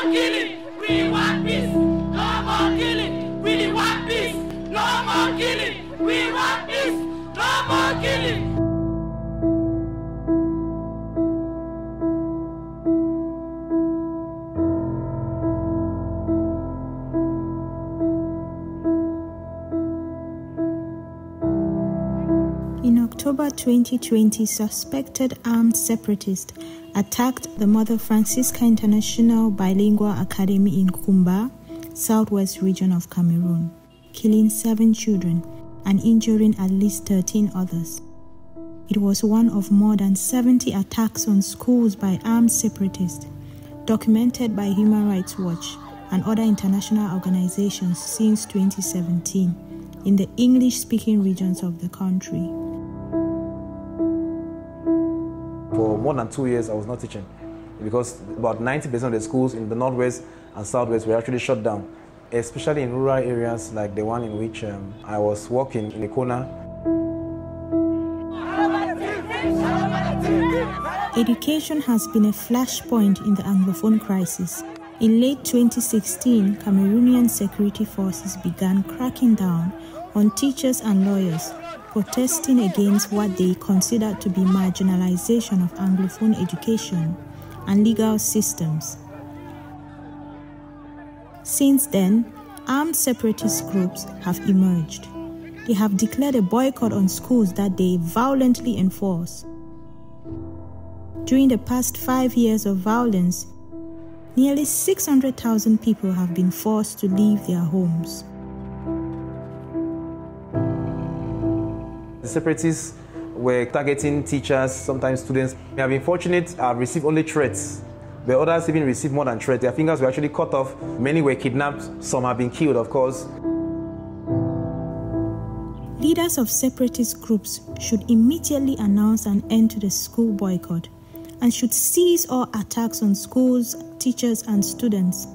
more killing, we want peace. No more killing, we want peace. No more killing, we want peace. No more killing. In October 2020, suspected armed separatists attacked the Mother Francisca International Bilingual Academy in Kumba, southwest region of Cameroon, killing 7 children and injuring at least 13 others. It was one of more than 70 attacks on schools by armed separatists, documented by Human Rights Watch and other international organizations since 2017 in the English-speaking regions of the country. For more than 2 years, I was not teaching because about 90% of the schools in the northwest and southwest were actually shut down, especially in rural areas like the one in which I was working in Ikona. Education has been a flashpoint in the Anglophone crisis. In late 2016, Cameroonian security forces began cracking down on teachers and lawyers, protesting against what they considered to be marginalization of Anglophone education and legal systems. Since then, armed separatist groups have emerged. They have declared a boycott on schools that they violently enforce. During the past 5 years of violence, nearly 600,000 people have been forced to leave their homes. The separatists were targeting teachers, sometimes students. We have been fortunate, I've received only threats, but others even received more than threats. Their fingers were actually cut off, many were kidnapped, some have been killed, of course. Leaders of separatist groups should immediately announce an end to the school boycott and should cease all attacks on schools, teachers, and students.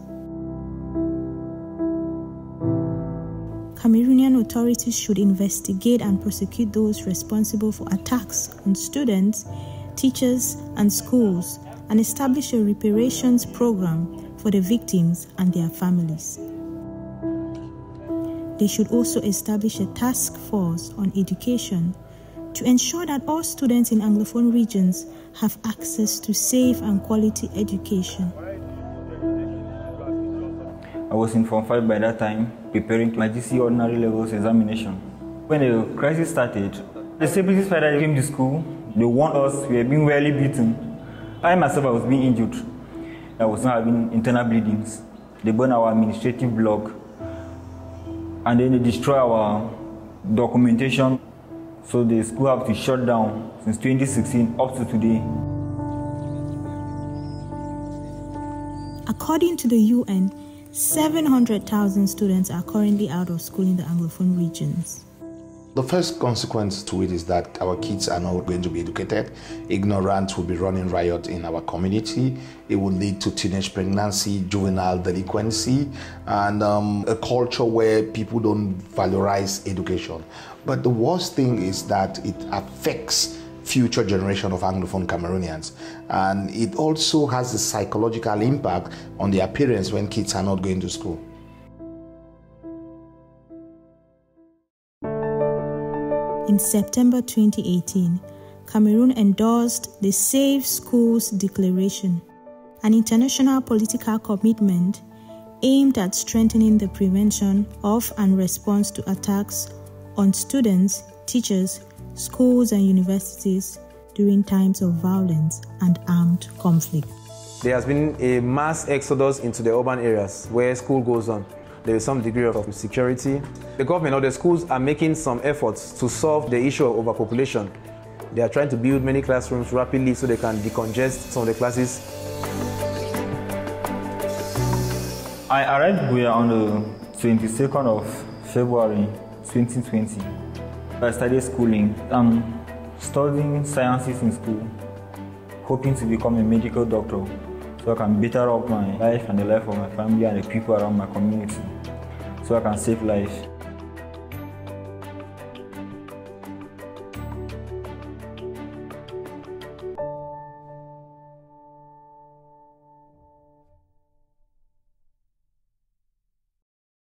Cameroonian authorities should investigate and prosecute those responsible for attacks on students, teachers, and schools, and establish a reparations program for the victims and their families. They should also establish a task force on education to ensure that all students in Anglophone regions have access to safe and quality education. I was in Form 5 by that time, preparing my GC ordinary levels examination. When the crisis started, the separatist fighters came to school. They warned us we were being rarely beaten. I myself was being injured. I was not having internal bleedings. They burned our administrative block, and then they destroyed our documentation. So the school have to shut down since 2016 up to today. According to the UN, 700,000 students are currently out of school in the Anglophone regions. The first consequence to it is that our kids are not going to be educated. Ignorance will be running riot in our community. It will lead to teenage pregnancy, juvenile delinquency, and a culture where people don't valorize education. But the worst thing is that it affects future generation of Anglophone Cameroonians. And it also has a psychological impact on their parents when kids are not going to school. In September 2018, Cameroon endorsed the Safe Schools Declaration, an international political commitment aimed at strengthening the prevention of and response to attacks on students, teachers, schools and universities during times of violence and armed conflict. There has been a mass exodus into the urban areas where school goes on. There is some degree of security. The government or the schools are making some efforts to solve the issue of overpopulation. They are trying to build many classrooms rapidly so they can decongest some of the classes. I arrived here on the 22nd of February 2020. I started schooling. I'm studying sciences in school, hoping to become a medical doctor so I can better up my life and the life of my family and the people around my community, so I can save life.